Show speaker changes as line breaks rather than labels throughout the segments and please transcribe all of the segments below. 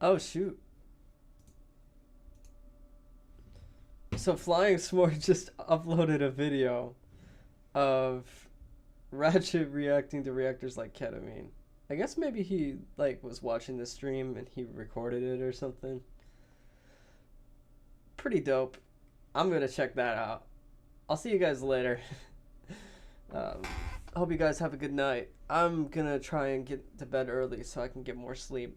Oh shoot. So Flying S'more just uploaded a video of Ratchet reacting to reactors like ketamine. I guess maybe he like was watching the stream and he recorded it or something. Pretty dope. I'm gonna check that out. I'll see you guys later. um, hope you guys have a good night. I'm gonna try and get to bed early so I can get more sleep.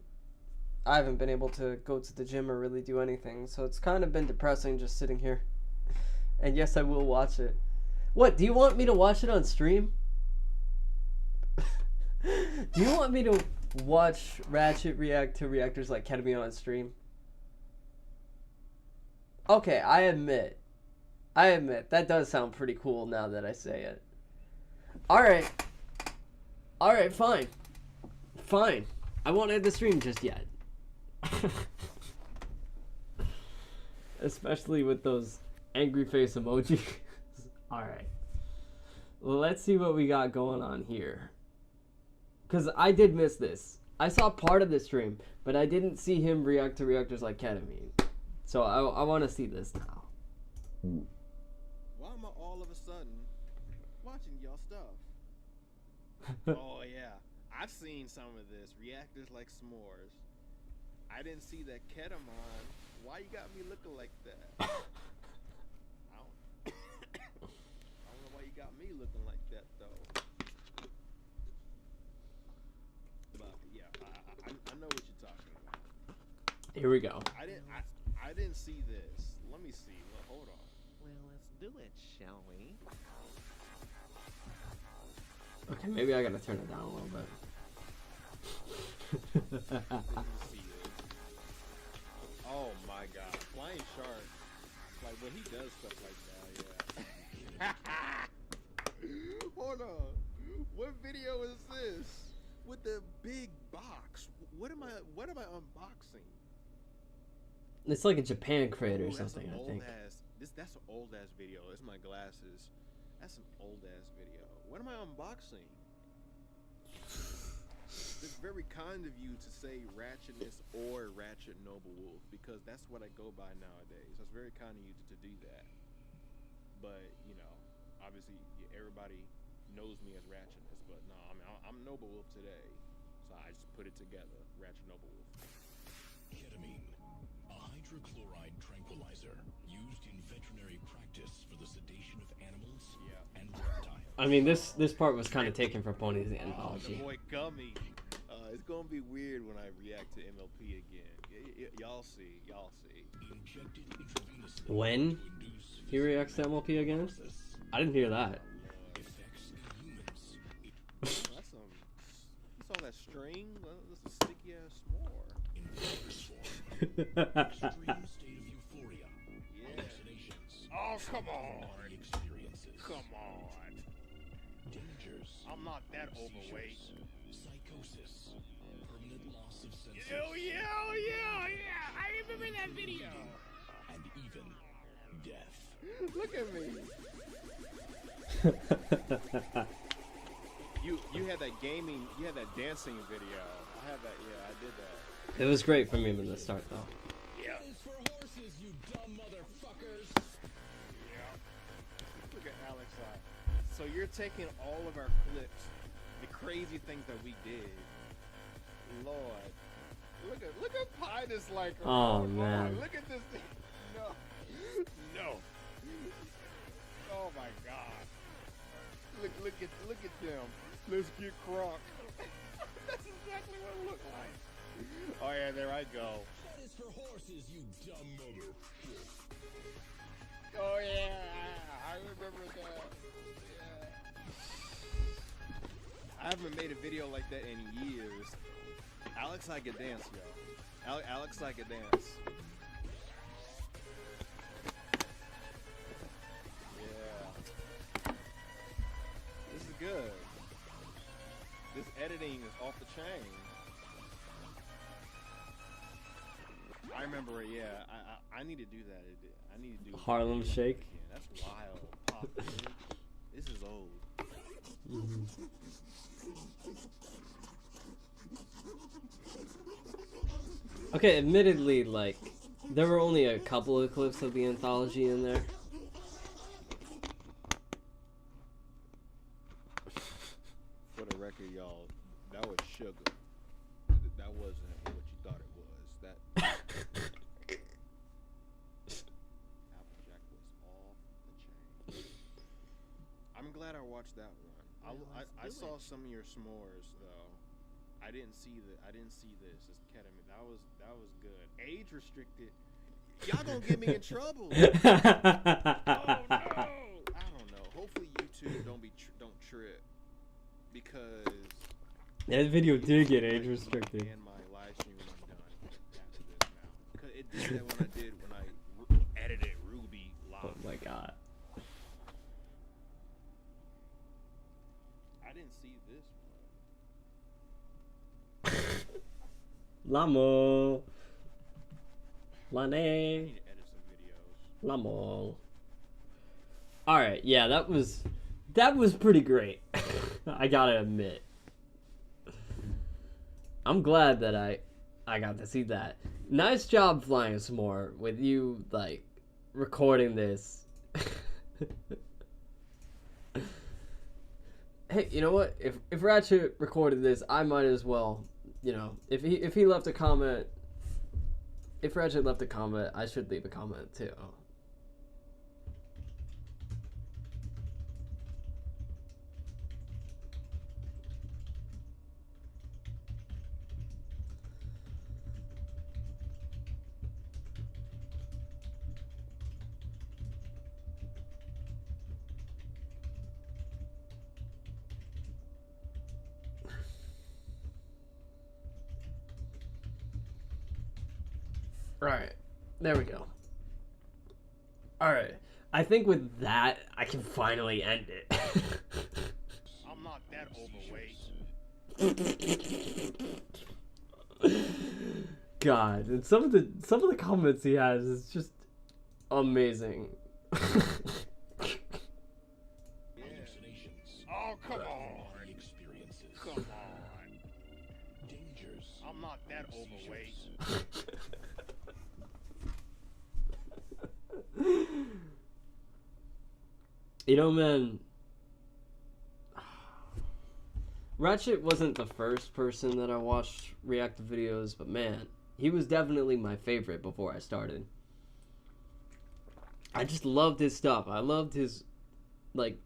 I haven't been able to go to the gym or really do anything, so it's kind of been depressing just sitting here. And yes, I will watch it. What, do you want me to watch it on stream? Do you want me to watch Ratchet react to reactors like ketamine on stream? Okay, I admit, that does sound pretty cool now that I say it. Alright, fine. Fine. I won't end the stream just yet. Especially with those angry face emojis. Alright. Let's see what we got going on here. Because I did miss this. I saw part of the stream, but I didn't see him react to reactors like ketamine. So I want to see this now.
Why am I all of a sudden watching y'all stuff? Oh yeah, I've seen some of this. Reactors like s'mores. I didn't see that Ketamine. Why you got me looking like that? I don't know why you got me looking like that though. But yeah, I know what you're talking about.
Here we go.
I didn't see this. Let me see. Well, hold on.
Well, let's do it, shall we?
Okay, maybe I gotta turn it down a little bit.
Oh my god. Flying Shark. Like when he does stuff like that, yeah. Hold on. What video is this? With the big box. What am I unboxing?
It's like a Japan crate or
Ooh,
something, I think.
That's an old ass video. It's my glasses. That's an old ass video. What am I unboxing? It's very kind of you to say Ratchetness or Ratchet Noble Wolf because that's what I go by nowadays. That's very kind of you to do that. But you know, obviously everybody knows me as Ratchetness, but no, I mean I'm Noble Wolf today, so I just put it together. Ratchet Noble Wolf.
Ketamine, a hydrochloride tranquilizer used in veterinary practice for the sedation of animals and reptiles.
I mean, this part was kind of taken from Pony's anthology.
The boy Gummy. It's gonna be weird when I react to MLP again. Y'all see.
Injected intravenously
When he reacts to MLP again? I didn't hear that.
effects in humans.
That's some. You saw that string? That's a sticky ass s'more.
In virus form, extreme state of euphoria, hallucinations,
Oh come on!
body experiences,
Come on!
dangers,
I'm not that overweight.
psychosis, permanent loss of senses,
Yeah! I remember that video.
and even death.
Look at me. You had that gaming, you had that dancing video. I had that. Yeah, I did that.
It was great for me in the start, though.
Yeah.
It's for horses, you dumb motherfuckers.
Yeah. Look at Alex. So you're taking all of our clips, the crazy things that we did. Lord, look at PieDisliker.
Oh, man.
Look at this thing. No. Oh my God. Look at them. Let's get crunk. That's exactly what it looked like. Oh yeah, there I go.
That is for horses, you dumb motherfucker.
Oh yeah, I remember that. Yeah. I haven't made a video like that in years. Alex, I can dance, yo. Alex, I can dance. Yeah. This is good. This editing is off the chain. I remember it, yeah. I need to do that. I need to do
Harlem Shake.
Yeah, that's wild. Pop, dude. This is old.
Okay, admittedly, like, there were only a couple of clips of the anthology in there.
For the record, y'all, that was sugar. That wasn't what you thought it was. That Applejack was off the chain. I'm glad I watched that one. I saw some of your s'mores though. I didn't see this. It's ketamine. That was good. Age restricted. Y'all gonna get me in trouble. Oh no! I don't know. Hopefully YouTube don't trip because
That video did get age restricted.
and my live stream when I'm done after this now. Cause it did that when I edited Ruby live.
Oh my god.
I didn't see this one.
Lamo.
I
Lane.
need to edit some videos.
Lamo. Alright, yeah, that was pretty great. I gotta admit. I'm glad that I got to see that. Nice job flying some more with you, like, recording this. Hey, you know what? If Ratchet recorded this, I might as well, you know, if he left a comment, if Ratchet left a comment, I should leave a comment too. Alright, there we go. Alright, I think with that, I can finally end it.
I'm not that overweight.
God, and some of the comments he has is just amazing.
Hallucinations.
Oh, come on.
Experiences.
Come on.
Dangers.
I'm not that overweight.
You know, man, Ratchet wasn't the first person that I watched reactive videos, but man, he was definitely my favorite before I started. I just loved his stuff. I loved his, like,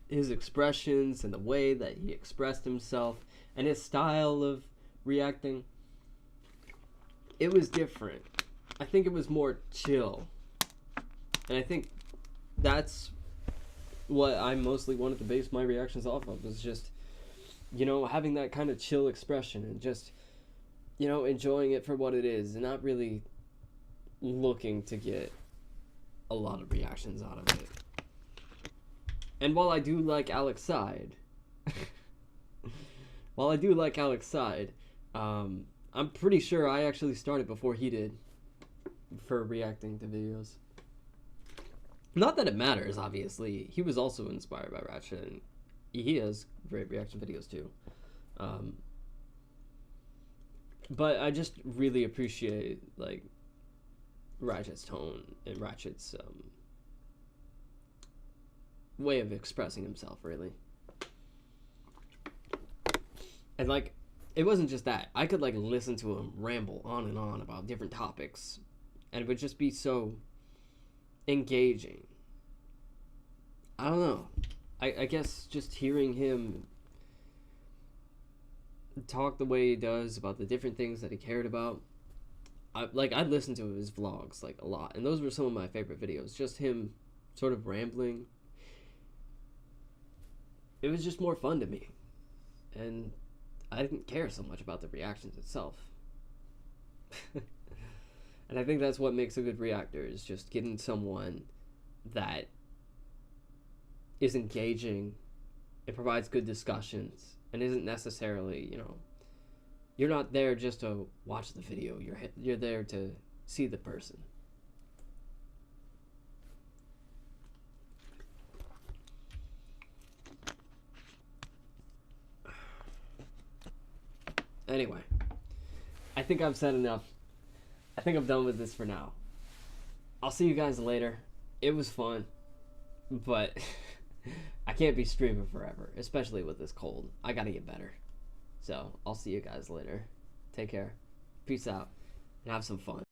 his expressions and the way that he expressed himself and his style of reacting. It was different. I think it was more chill. And I think that's what I mostly wanted to base my reactions off of, was just, you know, having that kind of chill expression and just, you know, enjoying it for what it is and not really looking to get a lot of reactions out of it. And while I do like Alex Side, I'm pretty sure I actually started before he did for reacting to videos. Not that it matters, obviously. He was also inspired by Ratchet, and he has great reaction videos too. But I just really appreciate, like, Ratchet's tone and Ratchet's way of expressing himself, really. And, like, it wasn't just that. I could, like, listen to him ramble on and on about different topics, and it would just be so engaging. I don't know. I guess just hearing him talk the way he does about the different things that he cared about. I'd listen to his vlogs, like, a lot. And those were some of my favorite videos. Just him sort of rambling. It was just more fun to me. And I didn't care so much about the reactions itself. And I think that's what makes a good reactor, is just getting someone that is engaging, it provides good discussions, and isn't necessarily, you know, you're not there just to watch the video, you're there to see the person. Anyway, I think I've said enough I think I'm done with this for now. I'll see you guys later. It was fun, but I can't be streaming forever, especially with this cold. I gotta get better. So I'll see you guys later. Take care. Peace out and have some fun.